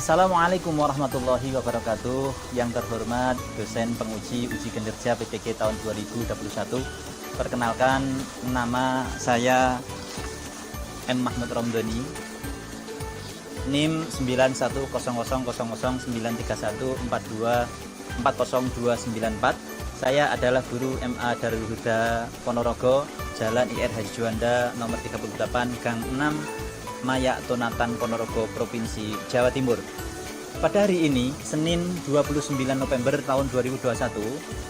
Assalamualaikum warahmatullahi wabarakatuh. Yang terhormat dosen penguji uji kinerja PPG tahun 2021. Perkenalkan, nama saya M. Mahmud Romdoni, NIM 910000931424024. Saya adalah guru MA Darul Huda Ponorogo, Jalan IR Haji Juanda nomor 38 Gang 6, Mayak Tonatan, Ponorogo, Provinsi Jawa Timur. Pada hari ini, Senin 29 November tahun 2021,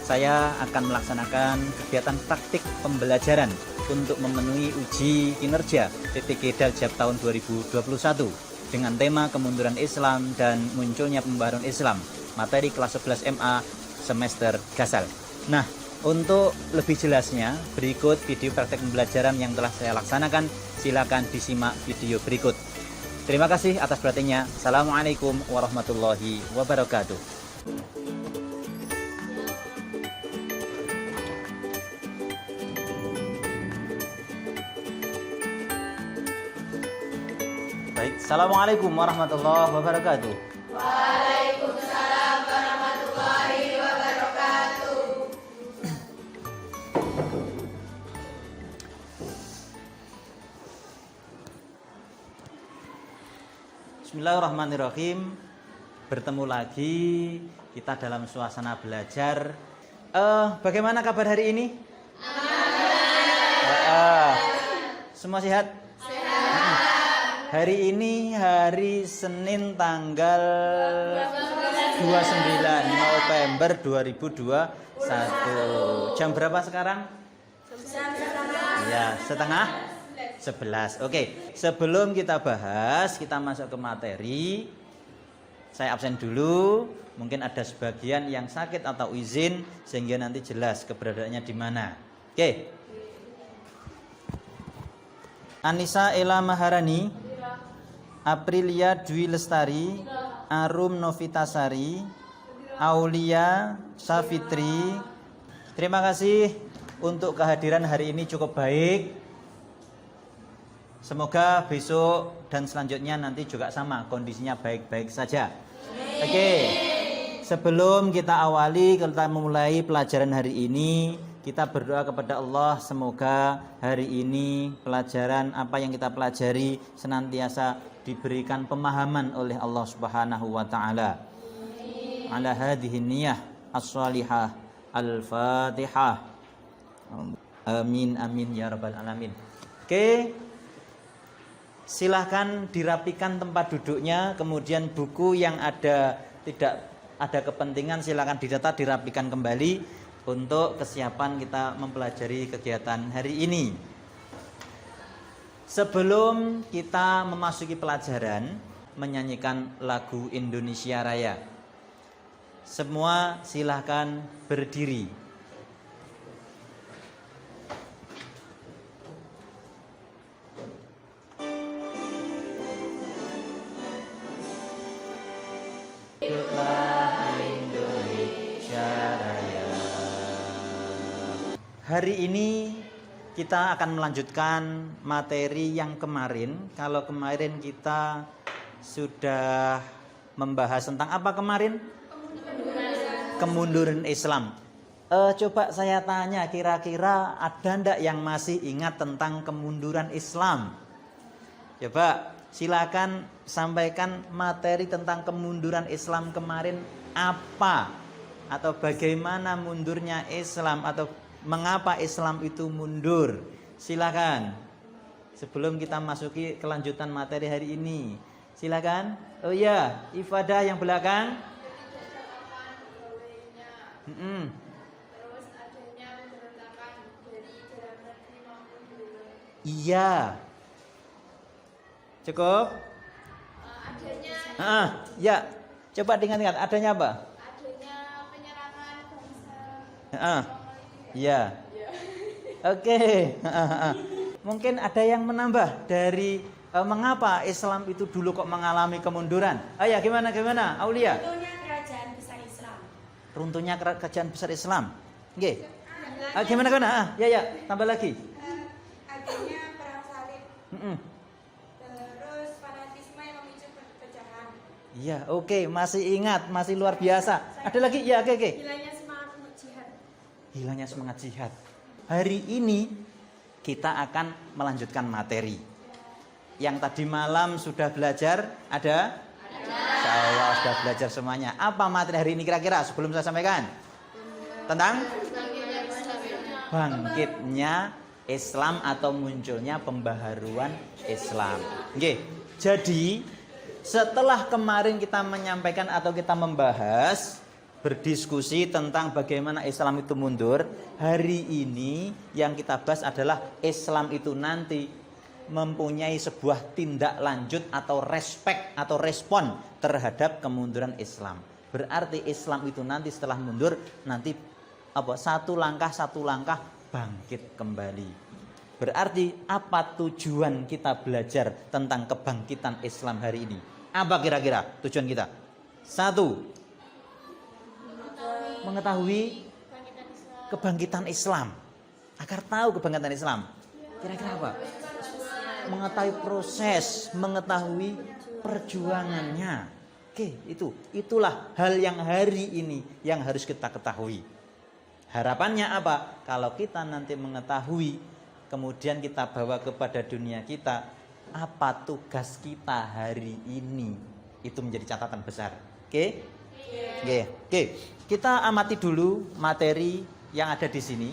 saya akan melaksanakan kegiatan praktik pembelajaran untuk memenuhi uji kinerja PPG Daljab tahun 2021 dengan tema kemunduran Islam dan munculnya pembaharuan Islam, materi kelas 11 MA semester Gasal. Nah, untuk lebih jelasnya, berikut video praktek pembelajaran yang telah saya laksanakan. Silakan disimak video berikut. Terima kasih atas perhatiannya. Assalamualaikum warahmatullahi wabarakatuh. Baik, Assalamualaikum warahmatullahi wabarakatuh. Waalaikumsalam warahmatullahi wabarakatuh. Bismillahirrahmanirrahim. Bertemu lagi kita dalam suasana belajar. Bagaimana kabar hari ini? Semua sehat? Hari ini hari Senin tanggal 29 November 2021. Jam berapa sekarang? Ya, setengah 11. Oke, sebelum kita bahas, kita masuk ke materi. Saya absen dulu. Mungkin ada sebagian yang sakit atau izin sehingga nanti jelas keberadaannya di mana. Oke. Anissa Ela Maharani, Aprilia Dwi Lestari, Arum Novitasari, Aulia Safitri. Terima kasih untuk kehadiran hari ini cukup baik. Semoga besok dan selanjutnya nanti juga sama, kondisinya baik-baik saja. Oke. Sebelum kita awali, kita memulai pelajaran hari ini, kita berdoa kepada Allah semoga hari ini pelajaran apa yang kita pelajari senantiasa diberikan pemahaman oleh Allah Subhanahu wa taala. Ala hadhihi niyyah as-shalihah al-Fatihah. Amin amin ya rabbal alamin. Oke. Silahkan dirapikan tempat duduknya, kemudian buku yang tidak ada kepentingan silahkan didata, dirapikan kembali untuk kesiapan kita mempelajari kegiatan hari ini. Sebelum kita memasuki pelajaran, menyanyikan lagu Indonesia Raya. Semua silahkan berdiri. Hari ini kita akan melanjutkan materi yang kemarin. Kalau kemarin kita sudah membahas tentang apa kemarin? Kemunduran Islam. Coba saya tanya, kira-kira ada ndak yang masih ingat tentang kemunduran Islam? Coba silakan sampaikan materi tentang kemunduran Islam kemarin apa? Atau bagaimana mundurnya Islam, atau mengapa Islam itu mundur? Silakan. Sebelum kita masuki kelanjutan materi hari ini, silakan. Oh iya, ifadah yang belakang. Terus adanya pemberontakan dari dalam negeri maupun di luar. Iya. Cukup? Adanya Ya. Coba diingat-ingat, adanya apa? adanya penyerangan bangsa. Iya. Oke. Mungkin ada yang menambah dari mengapa Islam itu dulu kok mengalami kemunduran? Ya, gimana Aulia? Runtuhnya kerajaan besar Islam. Runtuhnya kerajaan besar Islam. Oke. Gimana? Ya, tambah lagi. Adanya perang salib. Mm-mm. Terus fanatisme yang memicu perpecahan. Iya, oke, masih ingat, masih luar biasa. Ada lagi? Ya, oke. Hilangnya semangat untuk jihad. Hilangnya semangat jihad. Hari ini kita akan melanjutkan materi. Yang tadi malam sudah belajar, ada? Insya Allah sudah belajar semuanya. Apa materi hari ini kira-kira sebelum saya sampaikan? Tentang bangkitnya Islam atau munculnya pembaharuan Islam. Oke, jadi setelah kemarin kita menyampaikan atau kita membahas, berdiskusi tentang bagaimana Islam itu mundur, hari ini yang kita bahas adalah Islam itu nanti mempunyai sebuah tindak lanjut atau respek atau respon terhadap kemunduran Islam. Berarti Islam itu nanti setelah mundur, nanti satu langkah bangkit kembali. Berarti apa tujuan kita belajar tentang kebangkitan Islam hari ini? Apa kira-kira tujuan kita? Satu, mengetahui kebangkitan Islam. Agar tahu kebangkitan Islam, kira-kira apa? Mengetahui proses, mengetahui perjuangannya. Oke, itulah hal yang hari ini yang harus kita ketahui. Harapannya apa? Kalau kita nanti mengetahui, kemudian kita bawa kepada dunia kita, apa tugas kita hari ini? Itu menjadi catatan besar. Oke? Oke. Kita amati dulu materi yang ada di sini.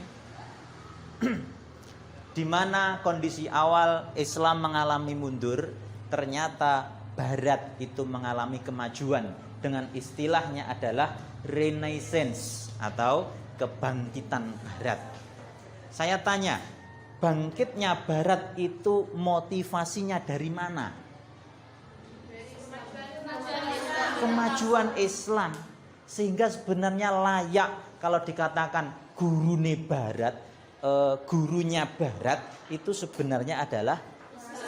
Di mana kondisi awal Islam mengalami mundur, ternyata Barat itu mengalami kemajuan. Dengan istilahnya adalah Renaissance atau kebangkitan Barat. Saya tanya, bangkitnya Barat itu motivasinya dari mana? Kemajuan Islam. Sehingga sebenarnya layak kalau dikatakan gurune Barat, gurunya Barat itu sebenarnya adalah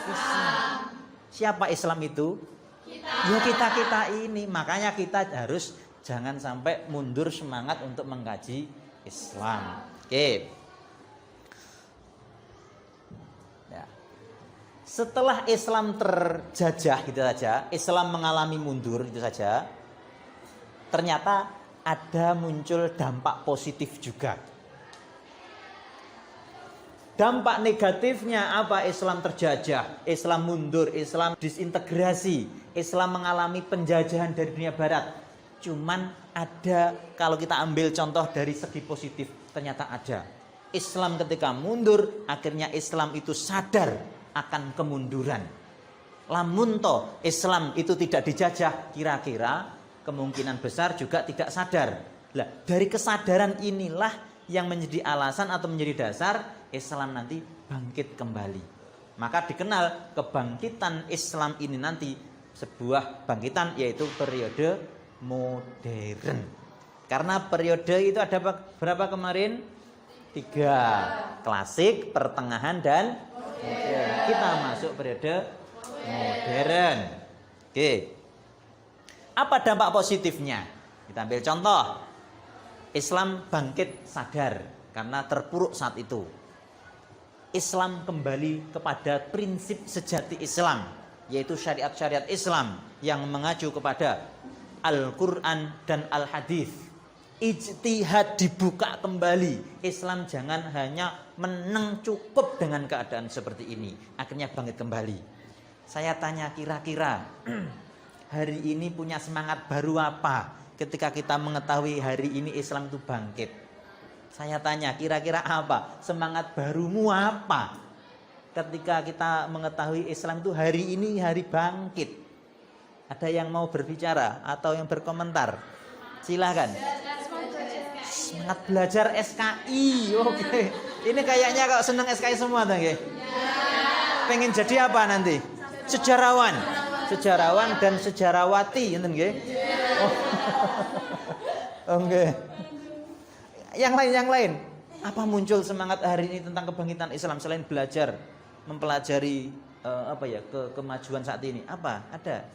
Islam. Siapa Islam itu? Ya kita ini. Makanya kita harus jangan sampai mundur semangat untuk mengkaji Islam. Oke. Ya. Setelah Islam terjajah gitu saja, Islam mengalami mundur itu saja, ternyata ada muncul dampak positif juga. Dampak negatifnya apa? Islam terjajah, Islam mundur, Islam disintegrasi, Islam mengalami penjajahan dari dunia Barat. Cuman ada, kalau kita ambil contoh dari segi positif, ternyata ada. Islam ketika mundur, akhirnya Islam itu sadar akan kemunduran. Lamun toh Islam itu tidak dijajah, kira-kira kemungkinan besar juga tidak sadar. Lah, dari kesadaran inilah yang menjadi alasan atau menjadi dasar Islam nanti bangkit kembali. Maka dikenal kebangkitan Islam ini nanti sebuah bangkitan, yaitu periode modern. Karena periode itu ada berapa kemarin? 3. Klasik, pertengahan, dan modern. Kita masuk periode modern. Oke. Apa dampak positifnya? Kita ambil contoh. Islam bangkit sadar karena terpuruk saat itu. Islam kembali kepada prinsip sejati Islam, yaitu syariat-syariat Islam yang mengacu kepada Al-Quran dan Al-Hadis. Ijtihad dibuka kembali. Islam jangan hanya menang cukup dengan keadaan seperti ini. Akhirnya bangkit kembali. Saya tanya, kira-kira hari ini punya semangat baru apa ketika kita mengetahui hari ini Islam itu bangkit? Saya tanya, kira-kira apa? Semangat barumu apa? Ketika kita mengetahui Islam itu hari ini hari bangkit. Ada yang mau berbicara atau yang berkomentar? Silahkan. Semangat belajar SKI. Oke. Ini kayaknya kalau senang SKI semua tuh, nggih. Pengen jadi apa nanti? Sejarawan. Sejarawan dan sejarawati, ngoten nggih. Oke. Yang lain. Apa muncul semangat hari ini tentang kebangkitan Islam selain belajar, mempelajari kemajuan saat ini? Apa? Ada?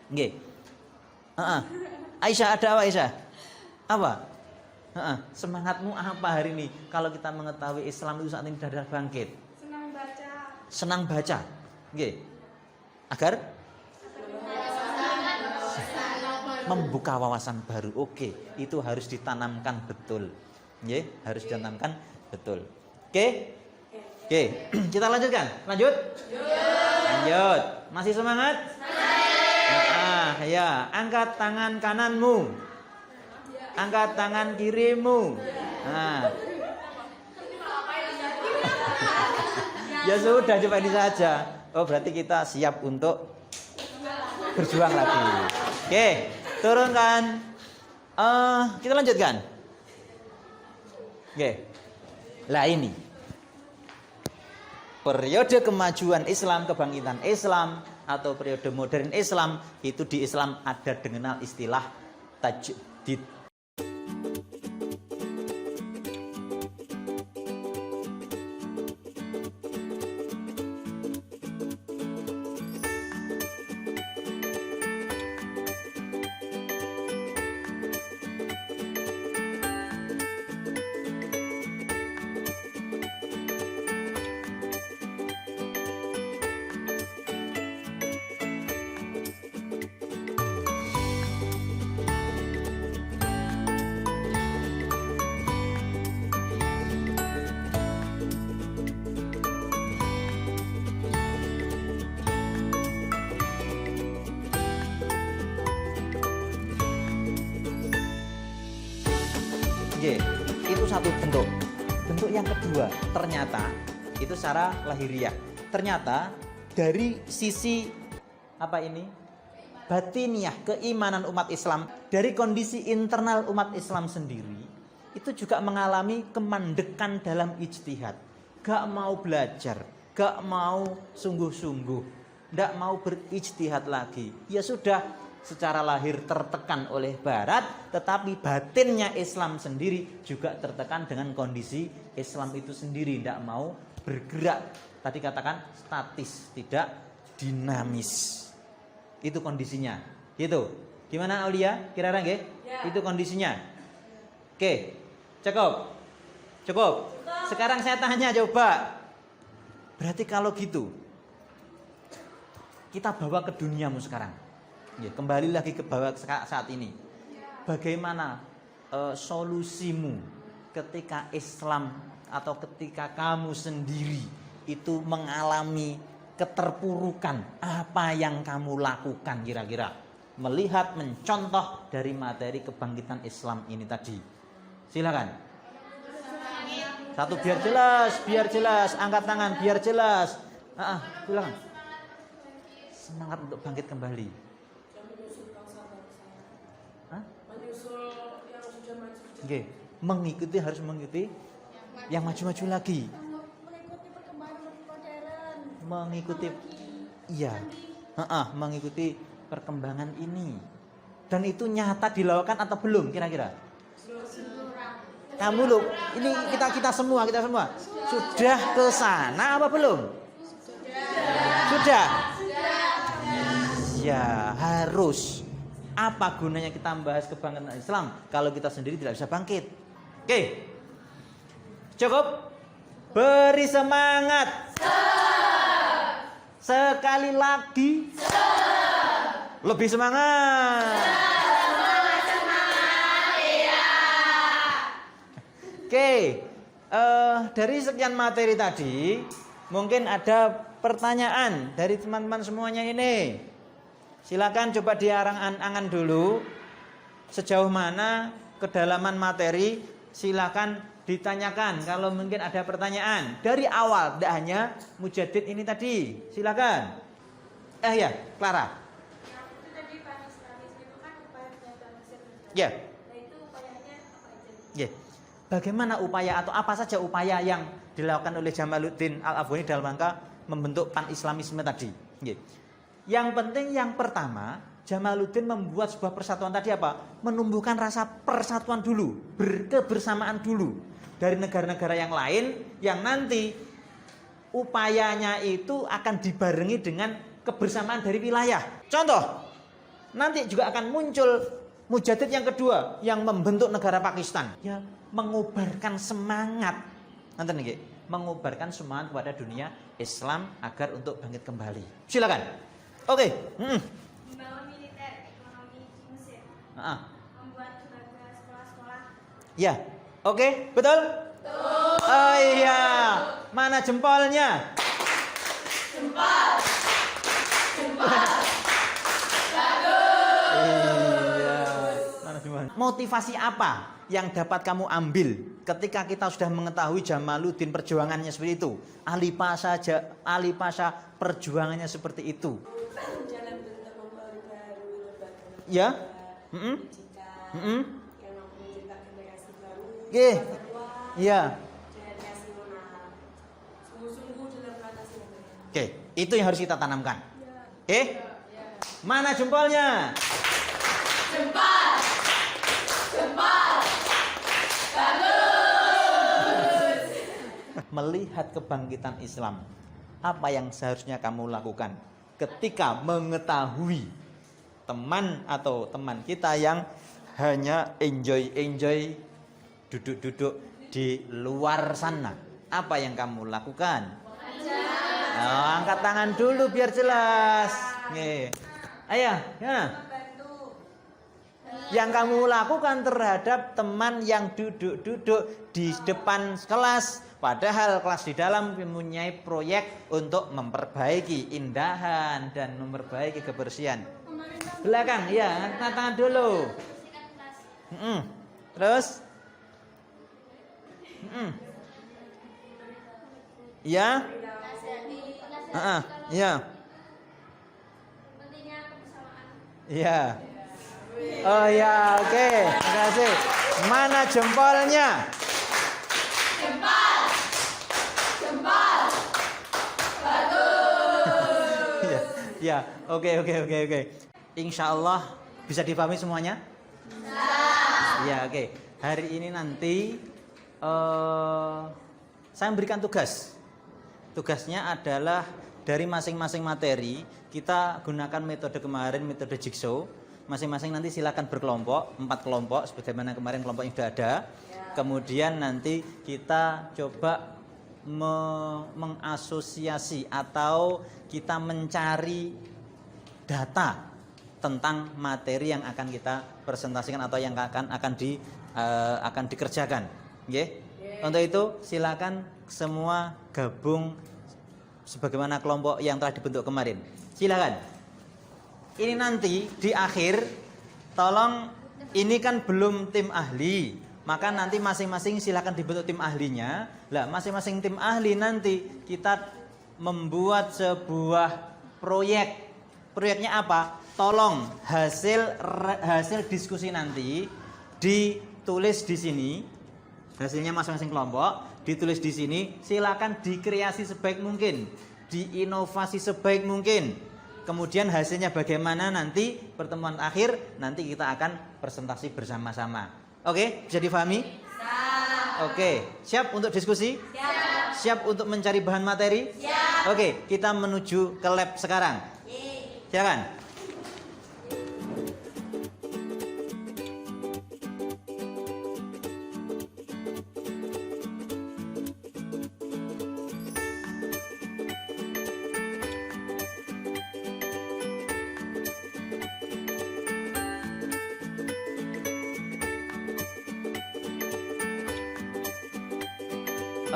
Nggih. Aisyah, ada apa Aisyah? Apa? Semangatmu apa hari ini kalau kita mengetahui Islam itu saat ini sudah bangkit? Senang baca. Senang baca. Nggih. Agar membuka wawasan baru. Oke, itu harus ditanamkan betul. Nggih, harus ditanamkan betul. Oke? Oke, kita lanjutkan. Lanjut? Lanjut. Masih semangat? Ya, angkat tangan kananmu. Angkat tangan kirimu. Nah. Ya sudah, coba ini saja. Oh, berarti kita siap untuk berjuang lagi. Oke, turunkan. Kita lanjutkan. Oke. Lah ini. Periode kemajuan Islam, kebangkitan Islam atau periode modern Islam, itu di Islam ada dikenal istilah tajdid. Itu satu bentuk. Bentuk yang kedua, ternyata itu secara lahiriah. Ternyata dari sisi apa ini? Batiniah, keimanan umat Islam, dari kondisi internal umat Islam sendiri, itu juga mengalami kemandekan dalam ijtihad. Gak mau belajar, gak mau sungguh-sungguh, gak mau berijtihad lagi. Ya sudah, secara lahir tertekan oleh Barat, tetapi batinnya Islam sendiri juga tertekan dengan kondisi Islam itu sendiri, tidak mau bergerak. Tadi katakan statis, tidak dinamis. Itu kondisinya. Gitu. Gimana Aulia? Kira-kira nggih? Ya. Itu kondisinya. Oke. Cukup. Sekarang saya tanya coba. Berarti kalau gitu, kita bawa ke duniamu sekarang. Ya, kembali lagi ke bawah saat ini. Bagaimana solusimu ketika Islam atau ketika kamu sendiri itu mengalami keterpurukan? Apa yang kamu lakukan kira-kira? Melihat, mencontoh dari materi kebangkitan Islam ini tadi. Silakan. Satu biar jelas. Angkat tangan biar jelas. Silakan. Semangat untuk bangkit kembali. Oke, harus mengikuti yang maju-maju lagi. Mengikuti perkembangan modern. Mengikuti perkembangan ini. Dan itu nyata dilakukan atau belum kira-kira? Kamu loh, ini kita semua sudah ke sana apa belum? Sudah. Ya, harus. Apa gunanya kita membahas kebangkitan Islam kalau kita sendiri tidak bisa bangkit? Oke. Cukup? Beri semangat. Sekali lagi. Lebih semangat. Oke. Dari sekian materi tadi, mungkin ada pertanyaan dari teman-teman semuanya ini. Silakan coba diangan-angan dulu sejauh mana kedalaman materi. Silakan ditanyakan kalau mungkin ada pertanyaan dari awal, tidak hanya mujadid ini tadi. Silakan. Ya, Clara. Yang itu tadi Panis itu kan upaya penyataan Mesir. Ya. Nah, itu upayanya apa aja? Ya. Bagaimana upaya atau apa saja upaya yang dilakukan oleh Jamaluddin Al-Afghani dalam rangka membentuk pan-islamisme tadi? Ya. Yang penting yang pertama, Jamaluddin membuat sebuah persatuan tadi apa? Menumbuhkan rasa persatuan dulu, berkebersamaan dulu dari negara-negara yang lain yang nanti upayanya itu akan dibarengi dengan kebersamaan dari wilayah. Contoh, nanti juga akan muncul mujadid yang kedua yang membentuk negara Pakistan. Ya, mengobarkan semangat. Nanti nih, mengobarkan semangat kepada dunia Islam agar untuk bangkit kembali. Silakan. Oke. Membangun militer ekonomi di Mesir. Membuat seragam sekolah-sekolah. Ya, oke, betul? Oh iya, mana jempolnya? Jempol. Iya, mana jempolnya? Motivasi apa yang dapat kamu ambil ketika kita sudah mengetahui Jamaluddin perjuangannya seperti itu? Ali Pasha perjuangannya seperti itu. Jalan bentuk memperbarui lembaga Ya? pendidikan Mm-mm. yang mampu menciptakan generasi baru Oke. masa tua Iya. dan nasional. Sungguh-sungguh dalam mengatasi hambatan. Oke, itu yang harus kita tanamkan. Mana jempolnya? Melihat kebangkitan Islam, apa yang seharusnya kamu lakukan ketika mengetahui teman atau teman kita yang hanya enjoy duduk-duduk di luar sana? Apa yang kamu lakukan? Oh, angkat tangan dulu biar jelas. Nih. Ayo, ya. Yang kamu lakukan terhadap teman yang duduk-duduk di depan kelas, padahal kelas di dalam mempunyai proyek untuk memperbaiki indahan dan memperbaiki kebersihan. Belakang, ya, angkat tangan dulu. Terus, ya, ya, Pentingnya kebersamaan. ya. Oh ya, oke, terima kasih. Mana jempolnya? Ya, oke. Insya Allah bisa dipahami semuanya? Ya, oke. Hari ini nanti saya memberikan tugas. Tugasnya adalah dari masing-masing materi kita gunakan metode kemarin, metode jigsaw. Masing-masing nanti silakan berkelompok, 4 kelompok sebagaimana kemarin kelompoknya sudah ada. Kemudian nanti kita coba mengasosiasi atau kita mencari data tentang materi yang akan kita presentasikan atau yang akan dikerjakan. Nggih. Untuk itu silakan semua gabung sebagaimana kelompok yang telah dibentuk kemarin. Silakan. Ini nanti di akhir tolong, ini kan belum tim ahli, maka nanti masing-masing silakan dibentuk tim ahlinya. Lah, masing-masing tim ahli nanti kita membuat sebuah proyek. Proyeknya apa? Tolong hasil diskusi nanti ditulis di sini. Hasilnya masing-masing kelompok ditulis di sini. Silakan dikreasi sebaik mungkin, diinovasi sebaik mungkin. Kemudian hasilnya bagaimana nanti pertemuan akhir nanti kita akan presentasi bersama-sama. Oke, bisa difahami? Siap. Oke, siap untuk diskusi? Siap. Siap untuk mencari bahan materi? Siap. Oke, kita menuju ke lab sekarang. Silakan.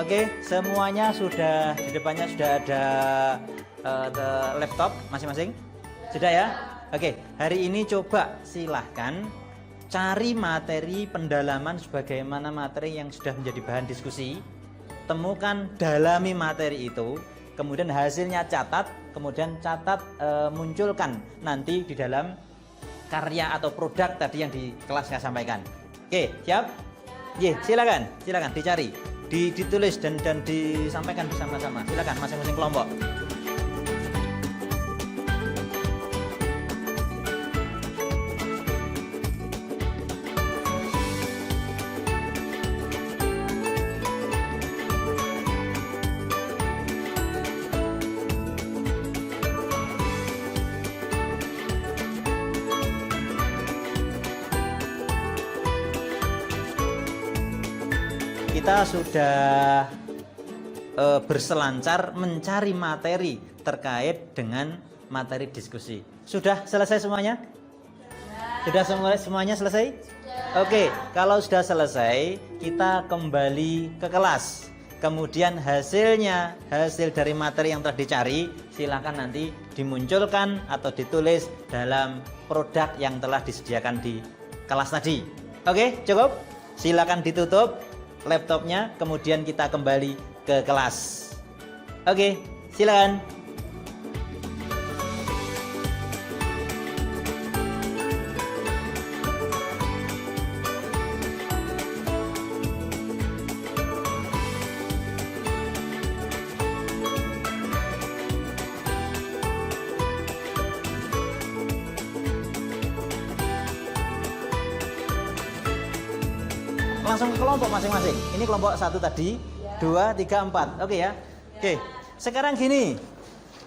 Oke, semuanya sudah di depannya sudah ada laptop masing-masing. Sudah ya? Oke, hari ini coba silahkan cari materi pendalaman sebagaimana materi yang sudah menjadi bahan diskusi. Temukan, dalami materi itu, kemudian hasilnya catat, kemudian munculkan nanti di dalam karya atau produk tadi yang di kelas saya sampaikan. Oke, siap? Ye, silakan dicari, ditulis dan disampaikan bersama-sama. Silakan masing-masing kelompok. Kita sudah berselancar mencari materi terkait dengan materi diskusi. Sudah selesai semuanya? Sudah semuanya selesai? Oke, kalau sudah selesai, kita kembali ke kelas. Kemudian hasil dari materi yang telah dicari, silakan nanti dimunculkan atau ditulis dalam produk yang telah disediakan di kelas tadi. Oke, cukup? Silakan ditutup laptopnya, kemudian kita kembali ke kelas. Oke, silakan. Langsung ke kelompok masing-masing. Ini kelompok 1 tadi, 2, 3, 4. Oke ya. Oke. Sekarang gini.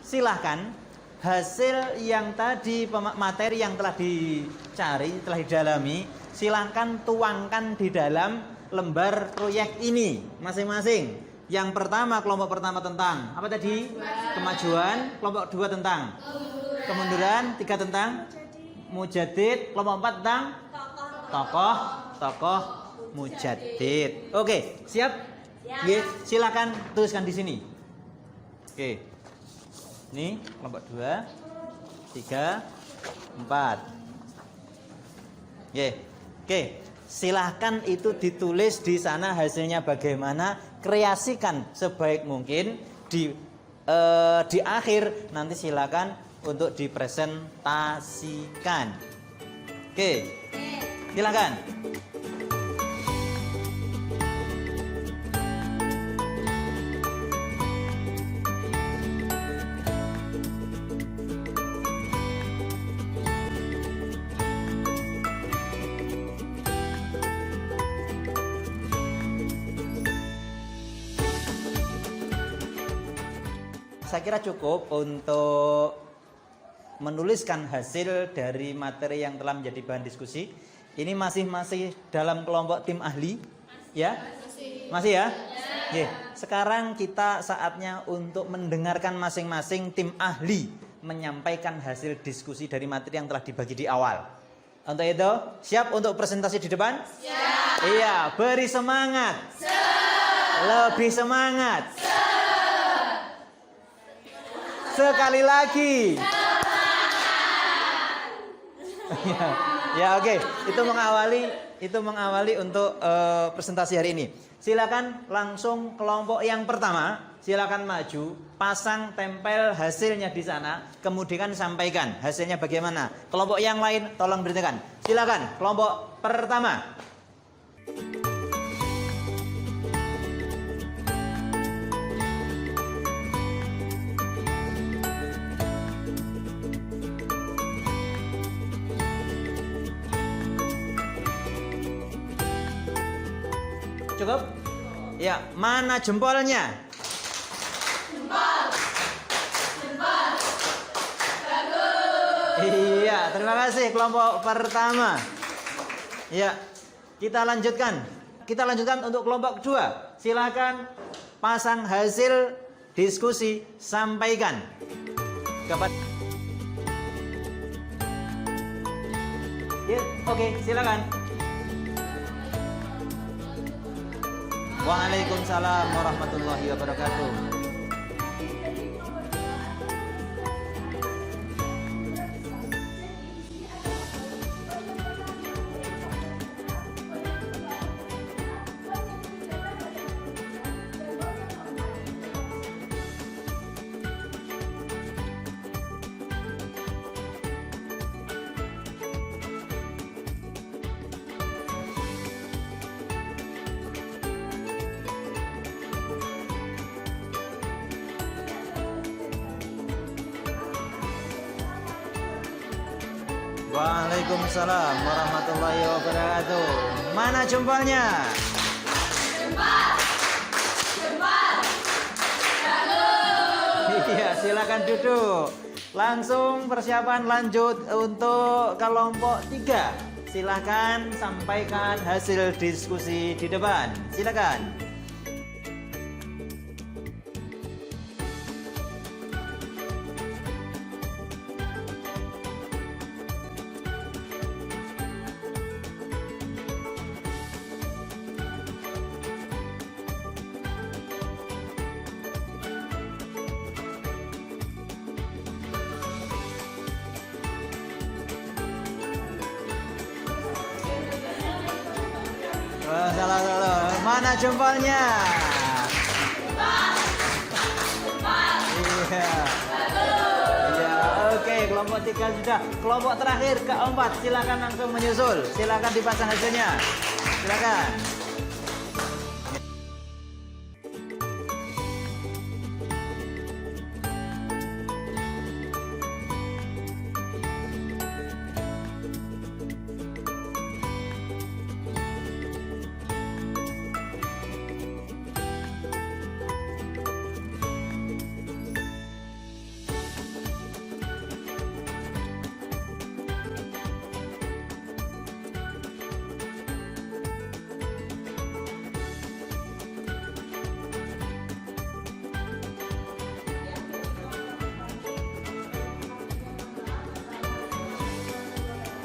Silahkan hasil yang tadi materi yang telah dicari, telah didalami, silahkan tuangkan di dalam lembar proyek ini masing-masing. Yang pertama, kelompok pertama tentang apa tadi? Kemajuan. Kelompok 2 tentang kemunduran. 3 tentang mujadid. Kelompok 4 tentang tokoh Mujaddid. Oke, siap? Siap. Silakan tuliskan di sini. Oke. Ini kelompok 2, 3, 4. Oke. Silahkan itu ditulis di sana hasilnya bagaimana. Kreasikan sebaik mungkin di akhir nanti silakan untuk dipresentasikan. Oke. Silakan. Saya kira cukup untuk menuliskan hasil dari materi yang telah menjadi bahan diskusi. Ini masih dalam kelompok tim ahli, ya? Masih ya? Ya. Sekarang kita saatnya untuk mendengarkan masing-masing tim ahli menyampaikan hasil diskusi dari materi yang telah dibagi di awal. Untuk itu, siap untuk presentasi di depan? Siap. Iya, beri semangat. Lebih semangat. Sekali lagi. Ya, oke. Itu mengawali untuk presentasi hari ini. Silakan langsung kelompok yang pertama, silakan maju, pasang tempel hasilnya di sana, kemudian sampaikan hasilnya bagaimana. Kelompok yang lain tolong berhentikan. Silakan kelompok pertama. Cukup? Ya, mana jempolnya? Jempol. Bagus. Iya, terima kasih kelompok pertama. Ya, kita lanjutkan. Kita lanjutkan untuk kelompok kedua. Silakan pasang hasil diskusi, sampaikan kepada. Ya, oke, silakan. Waalaikumsalam warahmatullahi wabarakatuh. Waalaikumsalam warahmatullahi wabarakatuh. Mana jempolnya? Jempol. Iya, silakan duduk. Langsung persiapan lanjut untuk kelompok 3. Silakan sampaikan hasil diskusi di depan. Silakan. Mana jempolnya? Iya. Iya, oke, kelompok 3 sudah. Kelompok terakhir keempat, silakan langsung menyusul. Silakan dipasang hasilnya. Silakan.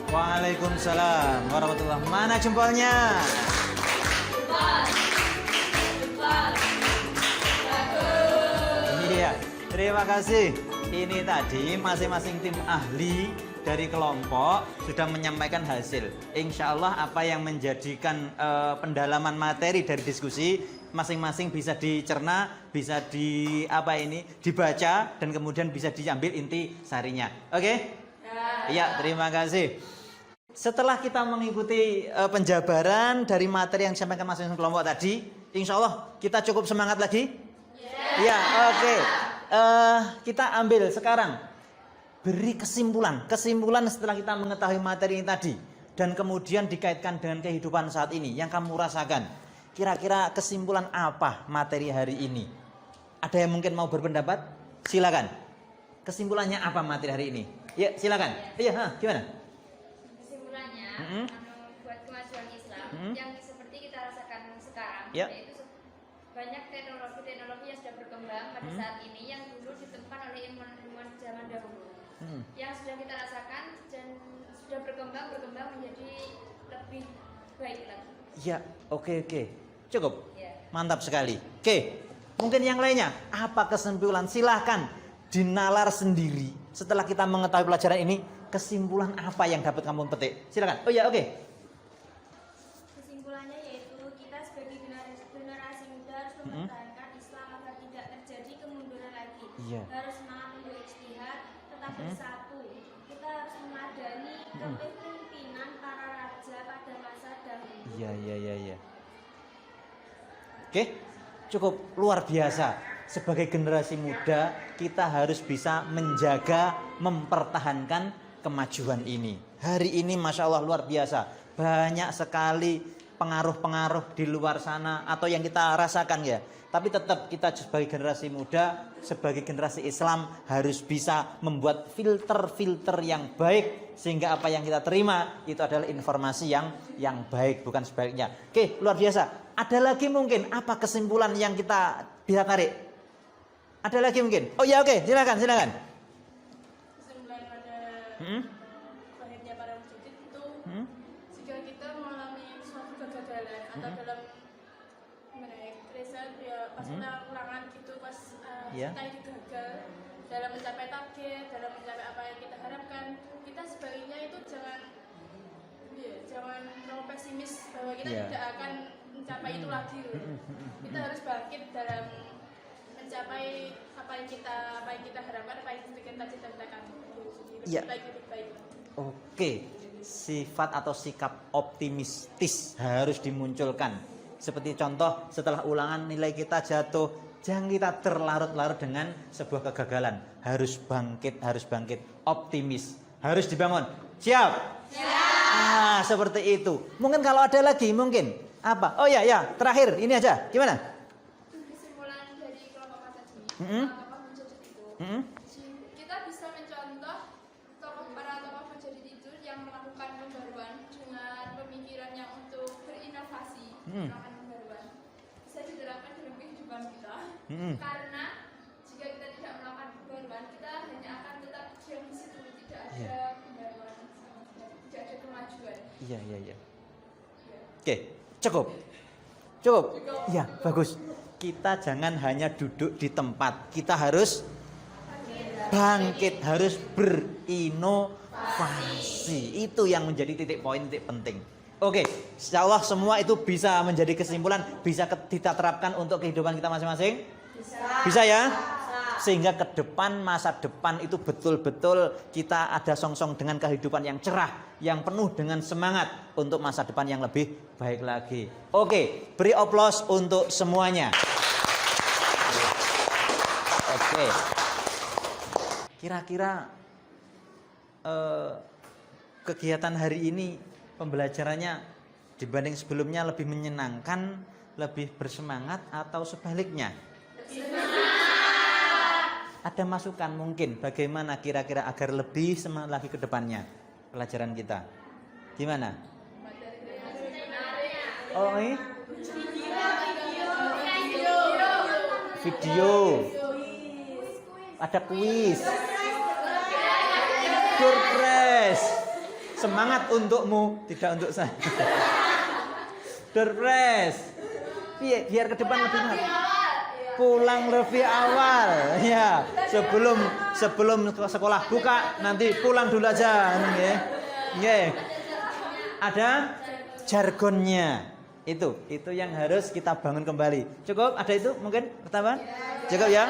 Waalaikumsalam warahmatullahi. Mana jempolnya? Iya, terima kasih. Ini tadi masing-masing tim ahli dari kelompok sudah menyampaikan hasil. Insya Allah apa yang menjadikan pendalaman materi dari diskusi masing-masing bisa dicerna, bisa dibaca dan kemudian bisa diambil inti sarinya. Oke? Iya, terima kasih. Setelah kita mengikuti penjabaran dari materi yang disampaikan masing-masing kelompok tadi, insya Allah kita cukup semangat lagi? Iya, oke. Kita ambil sekarang, beri kesimpulan setelah kita mengetahui materi ini tadi, dan kemudian dikaitkan dengan kehidupan saat ini yang kamu rasakan. Kira-kira kesimpulan apa materi hari ini? Ada yang mungkin mau berpendapat? Silakan. Kesimpulannya apa materi hari ini? Ya, silakan. Iya, gimana? Buat kemajuan Islam yang seperti kita rasakan sekarang, yaitu banyak teknologi yang sudah berkembang pada saat ini yang dulu ditempan oleh ilmuwan zaman dahulu, yang sudah kita rasakan dan sudah berkembang menjadi lebih baik lagi. Ya, oke, cukup, mantap sekali. Oke, mungkin yang lainnya apa kesimpulan? Silahkan dinalar sendiri setelah kita mengetahui pelajaran ini. Kesimpulan apa yang dapat kamu petik? Silakan. Oh ya, oke. Kesimpulannya yaitu kita sebagai generasi muda harus mempertahankan Islam agar tidak terjadi kemunduran lagi. Harus semangat untuk ijtihad, tetap bersatu. Kita harus memadani kepemimpinan para raja pada masa dahulu. Iya. Oke, cukup luar biasa. Sebagai generasi muda, kita harus bisa menjaga, mempertahankan kemajuan ini. Hari ini Masya Allah luar biasa. Banyak sekali pengaruh-pengaruh di luar sana atau yang kita rasakan ya. Tapi tetap kita sebagai generasi muda, sebagai generasi Islam harus bisa membuat filter-filter yang baik. Sehingga apa yang kita terima itu adalah informasi yang baik, bukan sebaliknya. Oke, luar biasa. Ada lagi mungkin apa kesimpulan yang kita bisa tarik? Ada lagi mungkin? Oh ya, oke, silakan. Kesimpulan pada lahirnya para mujahid itu jika kita mengalami suatu kegagalan atau dalam riset ya pas kita ulangan gitu pas kita itu gagal dalam mencapai target, dalam mencapai apa yang kita harapkan, kita sebaiknya itu jangan terlalu pesimis bahwa kita tidak akan mencapai itu lagi. Kita harus bangkit dalam mencapai apa yang kita harapkan, apa yang kita cita-citakan. Lebih baik. Oke, sifat atau sikap optimistis harus dimunculkan. Seperti contoh, setelah ulangan nilai kita jatuh, jangan kita terlarut-larut dengan sebuah kegagalan. Harus bangkit, optimis, harus dibangun. Siap? Siap. Seperti itu. Mungkin kalau ada lagi, mungkin apa? Oh ya, terakhir ini aja. Gimana? Kesimpulan dari kelompok tadi, tokoh mujahid itu, kita bisa mencontoh para tokoh mujahid itu yang melakukan pembaruan dengan pemikiran yang untuk berinovasi, melakukan pembaruan. Bisa diterapkan dalam kehidupan kita, karena jika kita tidak melakukan pembaruan, kita hanya akan tetap diam di situ, tidak ada pembaruan, tidak ada kemajuan. Iya. Oke, cukup. Ya, bagus. Kita jangan hanya duduk di tempat. Kita harus bangkit, harus berinovasi. Itu yang menjadi titik poin, titik penting. Oke, Insya Allah semua itu bisa menjadi kesimpulan, bisa kita terapkan untuk kehidupan kita masing-masing. Bisa ya? Sehingga ke depan, masa depan itu betul-betul kita ada song-song dengan kehidupan yang cerah, yang penuh dengan semangat untuk masa depan yang lebih baik lagi. Oke, beri aplaus untuk semuanya. Oke. Kira-kira kegiatan hari ini pembelajarannya dibanding sebelumnya lebih menyenangkan, lebih bersemangat atau sebaliknya? Ada masukan mungkin bagaimana kira-kira agar lebih semangat lagi ke depannya pelajaran kita? Gimana? Oh, ini? Video. Ada kuis. Surprise. Semangat untukmu, tidak untuk saya. Surprise. Biar ke depan lebih semangat. Pulang lebih awal ya, sebelum sekolah buka, nanti pulang dulu aja. Nggih. Ada jargonnya. Itu yang harus kita bangun kembali. Cukup? Ada itu mungkin pertama? Cukup ya?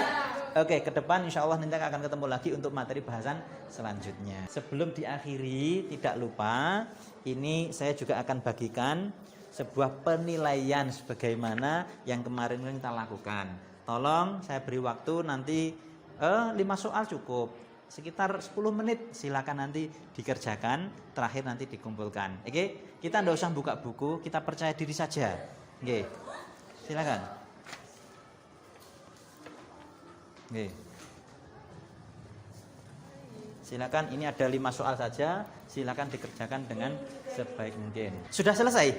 Oke, ke depan insya Allah nanti akan ketemu lagi untuk materi bahasan selanjutnya. Sebelum diakhiri, tidak lupa ini saya juga akan bagikan sebuah penilaian sebagaimana yang kemarin kita lakukan. Tolong saya beri waktu nanti 5 soal cukup. Sekitar 10 menit silakan nanti dikerjakan, terakhir nanti dikumpulkan. Oke, kita tidak usah buka buku, kita percaya diri saja. Oke. Silakan. Oke. Silakan, ini ada 5 soal saja, silakan dikerjakan dengan sebaik mungkin. Sudah selesai?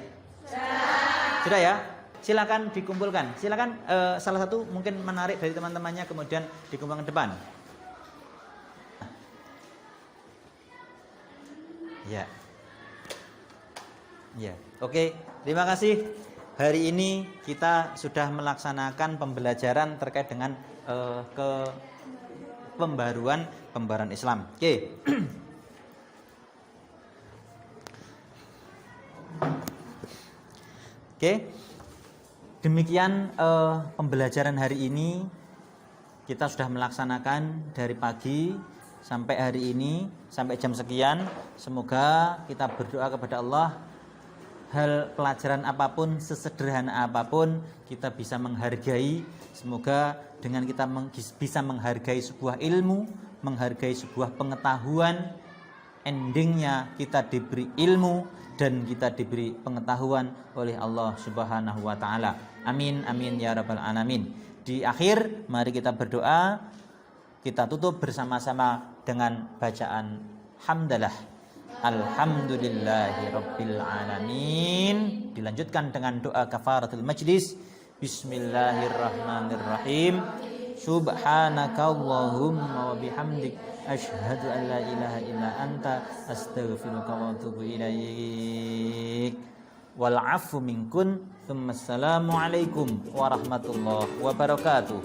Sudah ya? Silakan dikumpulkan. Silakan salah satu mungkin menarik dari teman-temannya kemudian dikumpulkan ke depan. Ya. Ya. Oke, terima kasih. Hari ini kita sudah melaksanakan pembelajaran terkait dengan pembaruan Islam. Oke. Oke. Demikian pembelajaran hari ini. Kita sudah melaksanakan dari pagi sampai hari ini, sampai jam sekian. Semoga kita berdoa kepada Allah, hal pelajaran apapun, sesederhana apapun, kita bisa menghargai. Semoga dengan kita bisa menghargai sebuah ilmu, menghargai sebuah pengetahuan, endingnya kita diberi ilmu dan kita diberi pengetahuan oleh Allah Subhanahu wa taala. Amin amin ya rabbal alamin. Di akhir mari kita berdoa. Kita tutup bersama-sama dengan bacaan hamdalah. Alhamdulillahi rabbil alamin. Dilanjutkan dengan doa kafaratul majlis. Bismillahirrahmanirrahim. Subhanakallahumma wa bihamdik asyhadu an la ilaha illa anta astaghfiruka wa atubu ilaik. Wal 'afwu minkum. Assalamualaikum warahmatullahi wabarakatuh.